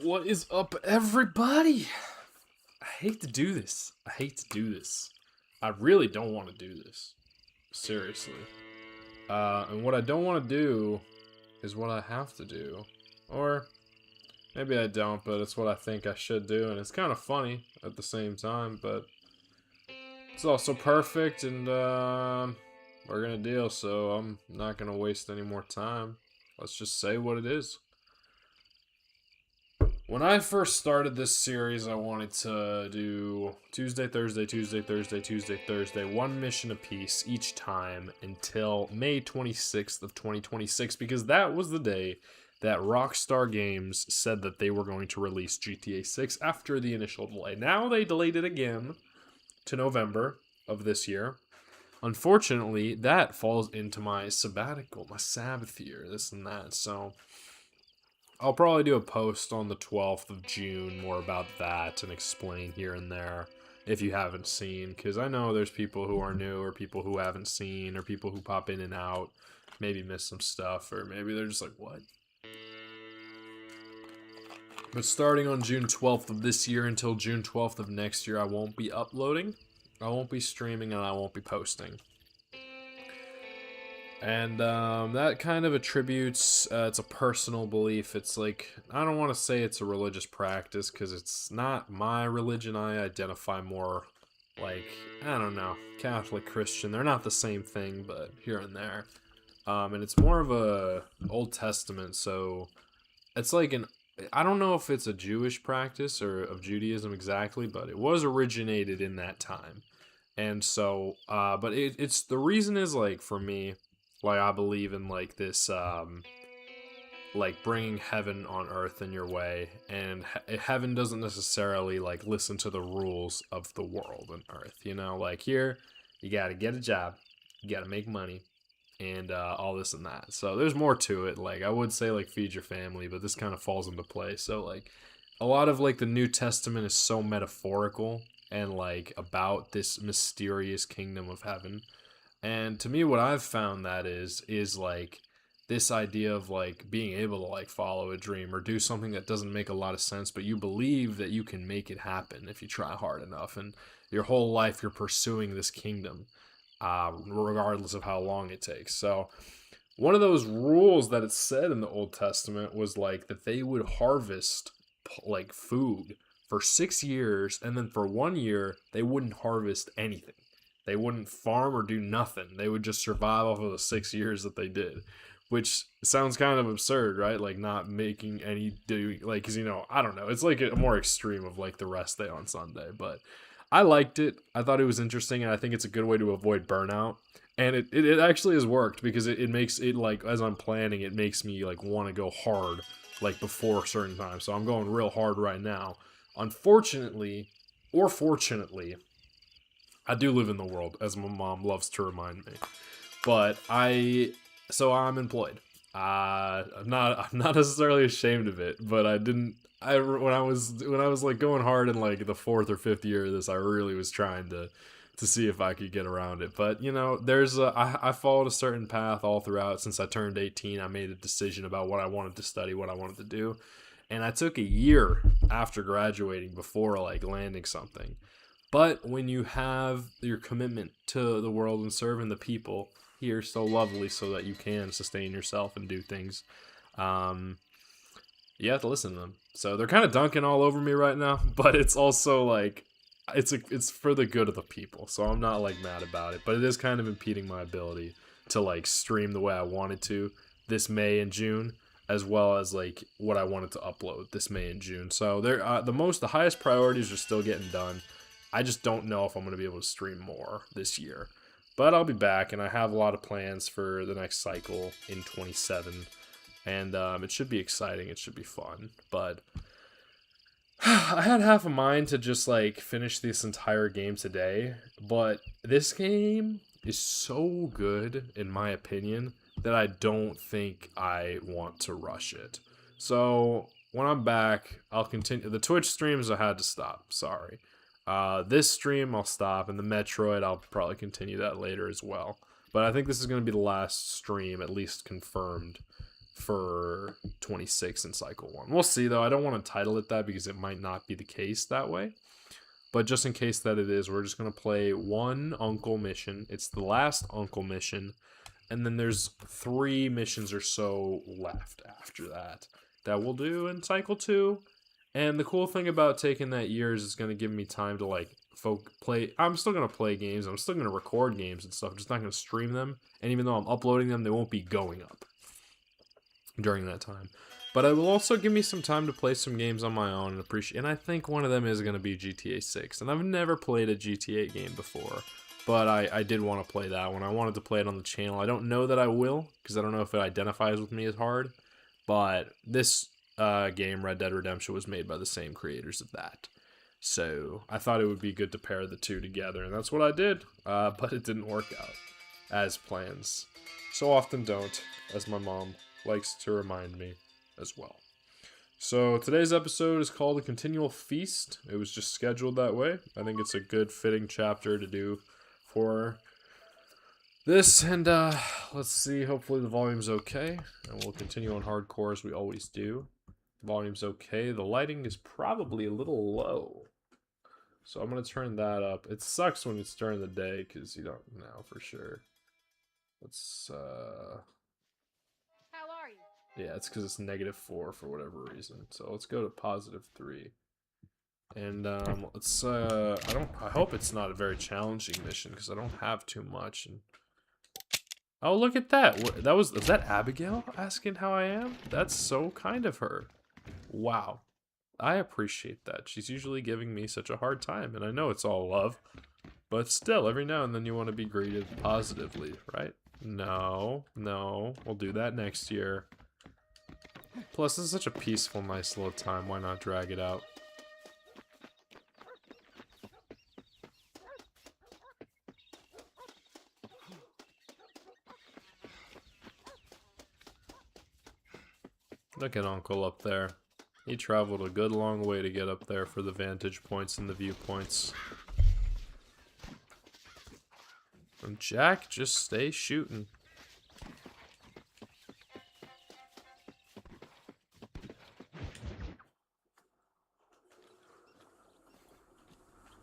What is up, everybody? I hate to do this. I really don't want to do this. Seriously. And what I don't want to do is what I have to do. Or maybe I don't, but it's what I think I should do. And it's kind of funny at the same time, but it's also perfect, and we're going to deal, so I'm not going to waste any more time. Let's just say what it is. When I first started this series, I wanted to do Tuesday, Thursday, Tuesday, Thursday, Tuesday, Thursday, one mission apiece each time until May 26th of 2026, because that was the day that Rockstar Games said that they were going to release GTA 6 after the initial delay. Now they delayed it again to November of this year. Unfortunately, that falls into my sabbatical, my Sabbath year, this and that, so I'll probably do a post on the 12th of June more about that and explain here and there if you haven't seen, because I know there's people who are new or people who haven't seen or people who pop in and out, maybe miss some stuff, or maybe they're just like, what? But starting on June 12th of this year until June 12th of next year, I won't be uploading, I won't be streaming, and I won't be posting. And that kind of attributes, it's a personal belief. It's like, I don't want to say it's a religious practice because it's not my religion. I identify more like, I don't know, Catholic, Christian. They're not the same thing, but here and there. And it's more of a Old Testament, so it's like I don't know if it's a Jewish practice or of Judaism exactly, but it was originated in that time. And so, but it's, the reason is like, for me, like, I believe in like this like bringing heaven on earth in your way, and heaven doesn't necessarily like listen to the rules of the world and earth, you know, like here you got to get a job, you got to make money, and all this and that. So there's more to it. Like, I would say like feed your family, but this kind of falls into place. So like a lot of like the New Testament is so metaphorical and like about this mysterious kingdom of heaven. And to me, what I've found that is like this idea of like being able to like follow a dream or do something that doesn't make a lot of sense, but you believe that you can make it happen if you try hard enough. And your whole life you're pursuing this kingdom, regardless of how long it takes. So one of those rules that it said in the Old Testament was like that they would harvest like food for 6 years, and then for 1 year they wouldn't harvest anything. They wouldn't farm or do nothing. They would just survive off of the 6 years that they did, which sounds kind of absurd, right? Like not making any do, like, cause you know, I don't know. It's like a more extreme of like the rest day on Sunday, but I liked it. I thought it was interesting, and I think it's a good way to avoid burnout. And it actually has worked because it makes it like, as I'm planning, it makes me like want to go hard like before certain times. So I'm going real hard right now. Unfortunately, or fortunately, I do live in the world, as my mom loves to remind me. But so I'm employed. I'm not necessarily ashamed of it, but I didn't. When I was like going hard in like the fourth or fifth year of this, I really was trying to see if I could get around it. But you know, I followed a certain path all throughout since I turned 18. I made a decision about what I wanted to study, what I wanted to do, and I took a year after graduating before like landing something. But when you have your commitment to the world and serving the people here so lovely so that you can sustain yourself and do things, um, you have to listen to them. So they're kind of dunking all over me right now, but it's also like, it's for the good of the people. So I'm not like mad about it, but it is kind of impeding my ability to like stream the way I wanted to this May and June, as well as like what I wanted to upload this May and June. So they're the highest priorities are still getting done. I just don't know if I'm going to be able to stream more this year. But I'll be back, and I have a lot of plans for the next cycle in 27. And it should be exciting. It should be fun. But I had half a mind to just like finish this entire game today. But this game is so good, in my opinion, that I don't think I want to rush it. So when I'm back, I'll continue. The Twitch streams I had to stop. Sorry. This stream I'll stop, and the Metroid I'll probably continue that later as well. But I think this is going to be the last stream, at least confirmed, for 26 in cycle 1. We'll see, though. I don't want to title it that because it might not be the case that way. But just in case that it is, we're just going to play one Uncle mission. It's the last Uncle mission. And then there's 3 missions or so left after that we'll do in cycle 2. And the cool thing about taking that year is it's going to give me time to, like, play. I'm still going to play games. I'm still going to record games and stuff. I'm just not going to stream them. And even though I'm uploading them, they won't be going up during that time. But it will also give me some time to play some games on my own and appreciate. And I think one of them is going to be GTA 6. And I've never played a GTA game before, but I did want to play that one. I wanted to play it on the channel. I don't know that I will, because I don't know if it identifies with me as hard. But this game, Red Dead Redemption, was made by the same creators of that. So I thought it would be good to pair the two together, and that's what I did. But it didn't work out as plans. So often don't, as my mom likes to remind me as well. So today's episode is called A Continual Feast. It was just scheduled that way. I think it's a good fitting chapter to do for this, and let's see, hopefully the volume's okay, and we'll continue on hardcore as we always do. The volume's okay. The lighting is probably a little low, so I'm going to turn that up. It sucks when it's during the day because you don't know for sure. Let's How are you? yeah, it's because it's -4 for whatever reason. So let's go to +3. And let's I hope it's not a very challenging mission because I don't have too much. And oh, look at that. Was that Abigail asking how I am? That's so kind of her. Wow. I appreciate that. She's usually giving me such a hard time, and I know it's all love, but still, every now and then you want to be greeted positively, right? No, we'll do that next year. Plus, this is such a peaceful, nice little time. Why not drag it out? Look at Uncle up there. He traveled a good long way to get up there for the vantage points and the viewpoints. And Jack, just stay shooting.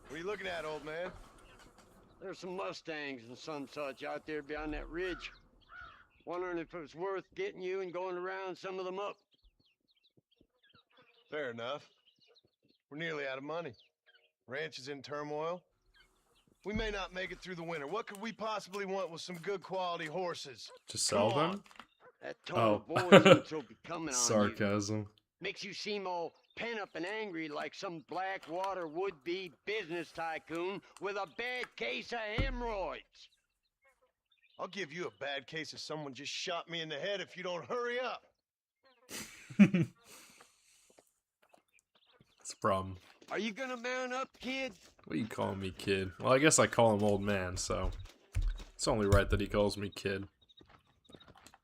What are you looking at, old man? There's some Mustangs and some such out there beyond that ridge. Wondering if it was worth getting you and going around some of them up. Fair enough. We're nearly out of money. Ranch is in turmoil. We may not make it through the winter. What could we possibly want with some good quality horses? To sell Come on. them? That tone of voice seems so becoming on Sarcasm. you. Makes you seem all pent up and angry like some Blackwater would-be business tycoon with a bad case of hemorrhoids. I'll give you a bad case of someone just shot me in the head if you don't hurry up. It's from. Are you gonna mount up, kid? What are you calling me, kid? Well, I guess I call him old man, so it's only right that he calls me kid.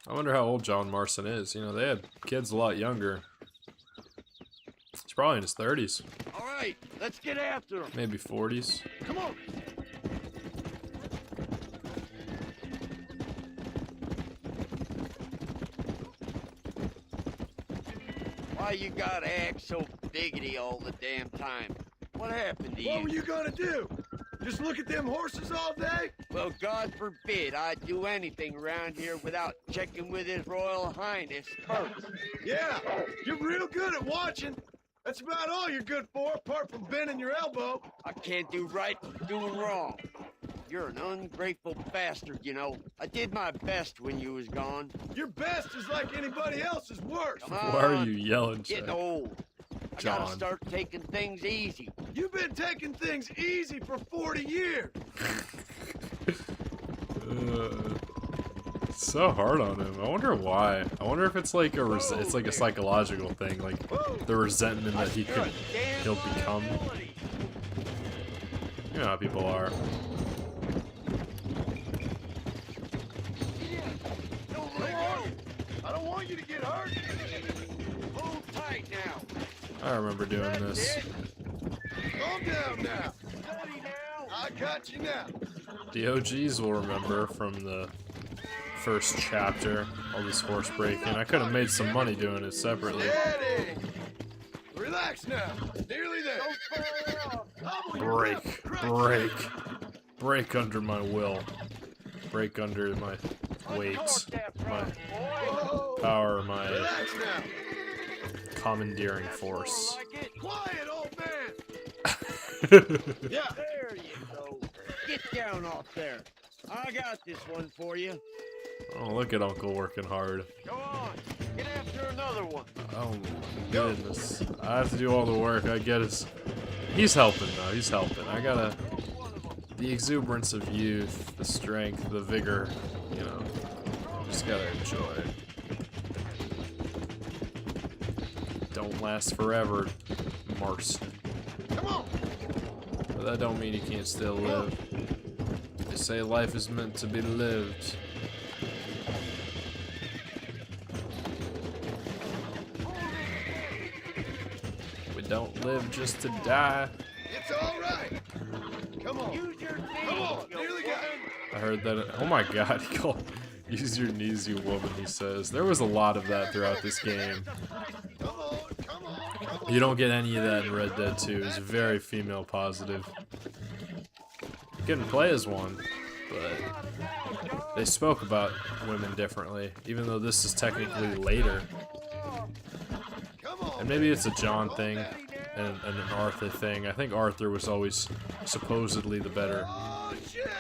I wonder how old John Marston is. You know, they had kids a lot younger. He's probably in his 30s. All right, let's get after him. Maybe 40s. Come on. Why you gotta act so biggity all the damn time? What happened to you? What were you gonna do? Just look at them horses all day? Well, God forbid I'd do anything around here without checking with His Royal Highness first. Yeah, you're real good at watching. That's about all you're good for, apart from bending your elbow. I can't do right for doing wrong. You're an ungrateful bastard, you know. I did my best when you was gone. Your best is like anybody else's worst. Come on. Why are you yelling, Jack? Getting old. I John. gotta start taking things easy. You've been taking things easy for 40 years. It's so hard on him. I wonder why. I wonder if it's like it's like a psychological thing, like the resentment that he'll become. You know how people are. I don't want you to get hurt. Hold tight now. I remember doing this. Calm down now. Steady now. I got you now. The OGs will remember from the first chapter, all this horse breaking. I could have made some money doing it separately. Steady. Relax now. Nearly there. Break under my will. Break under my weight, my power, my Relax now. commandeering force. Quiet, old man. Yeah. There you go. Get down off there. I got this one for you. Oh, look at Uncle working hard. Go on. Get after another one. Oh my goodness. I have to do all the work. I get it. He's helping though. He's helping. I gotta. The exuberance of youth, the strength, the vigor, you know. Just gotta enjoy it. Don't last forever, Marston. Come on. But that don't mean you can't still live. They say life is meant to be lived. We don't live just to die. It's all right. Come on. Use your knees. Come on. Nearly got it. I heard that. Oh my god, he called. Use your knees, you woman, he says. There was a lot of that throughout this game. Come on. Come on. Come on. You don't get any of that in Red Dead 2. It's very female positive. You can play as one, but they spoke about women differently, even though this is technically later. Come on. And maybe it's a John thing and an Arthur thing. I think Arthur was always supposedly the better Oh, shit.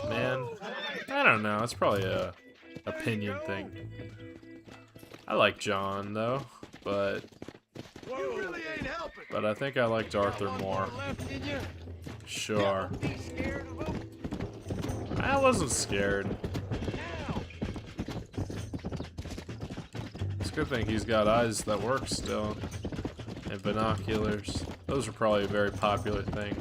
man. I don't know. It's probably a opinion thing. I like John though, but You really ain't helping. I think I liked Arthur more. Left, did you? Sure. Be scared of him? I wasn't scared. Now. It's a good thing he's got eyes that work still. And binoculars. Those are probably a very popular thing.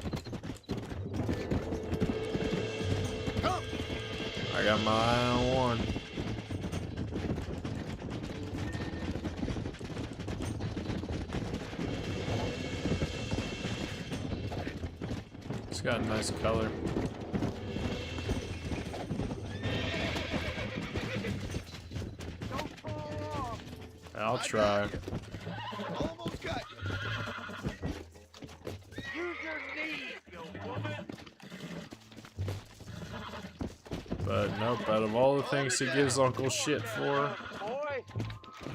Come. I got my eye on one. It's got a nice color. Don't fall off. I'll try. Almost got you. Use your knees, you woman. But nope, out of all the things he gives Uncle shit for, Boy.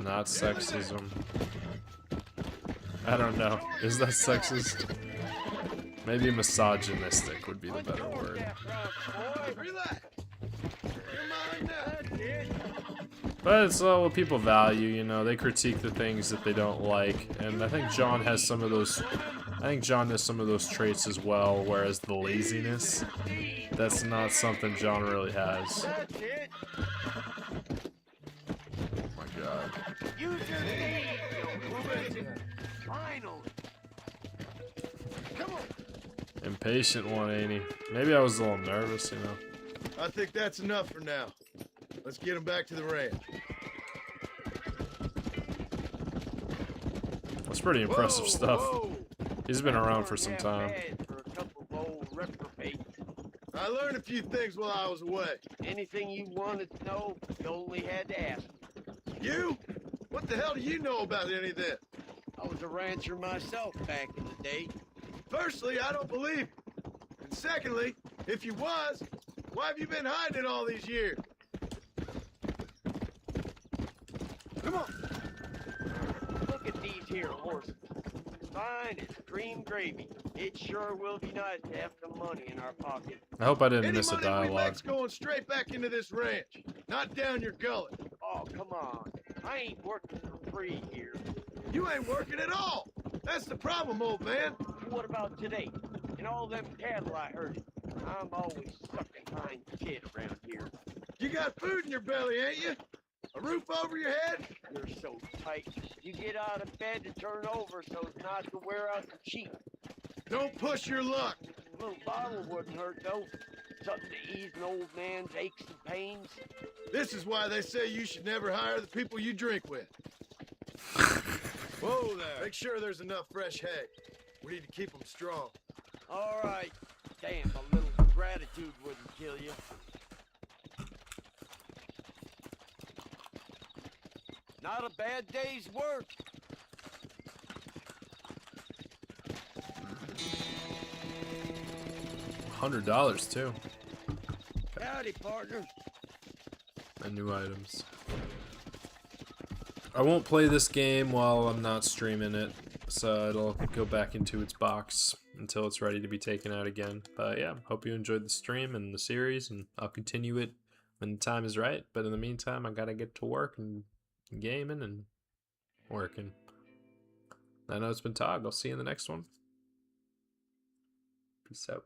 not sexism. I don't know. Is that sexist? Maybe misogynistic would be the better word. Relax. You're mine now. That's it. But it's what people value, you know. They critique the things that they don't like, and I think John has some of those. I think John has some of those traits as well. Whereas the laziness, that's not something John really has. That's it. Oh my god. Use your knees, you woman. Finally. Come on. Impatient one, ain't he? Maybe I was a little nervous, you know. I think that's enough for now. Let's get him back to the ranch. That's pretty impressive Whoa, stuff. whoa. He's been around for some time. For a couple of old reprobates. I learned a few things while I was away. Anything you wanted to know, you only had to ask. You? What the hell do you know about any of this? I was a rancher myself back in the day. Firstly, I don't believe you. And secondly, if you was, why have you been hiding it all these years? Come on. Look at these here horses. Fine as cream gravy. It sure will be nice to have some money in our pocket. I hope I didn't Any miss a money we dialogue. make's going straight back into this ranch, not down your gullet. Oh, come on. I ain't working for free here. You ain't working at all. That's the problem, old man. What about today? And all them cattle I herded. I'm always sucking behind the kid around here. You got food in your belly, ain't you? A roof over your head? You're so tight. You get out of bed to turn over so as not to wear out the cheek. Don't push your luck. A little bottle wouldn't hurt, though. Something to ease an old man's aches and pains. This is why they say you should never hire the people you drink with. Whoa there. Make sure there's enough fresh hay. We need to keep them strong. All right. Damn, a little gratitude wouldn't kill you. Not a bad day's work. $100 too. Howdy, partner. And new items. I won't play this game while I'm not streaming it, so it'll go back into its box until it's ready to be taken out again. But yeah, hope you enjoyed the stream and the series, and I'll continue it when the time is right. But in the meantime, I gotta get to work and gaming and working. I know it's been Tog. I'll see you in the next one. Peace out.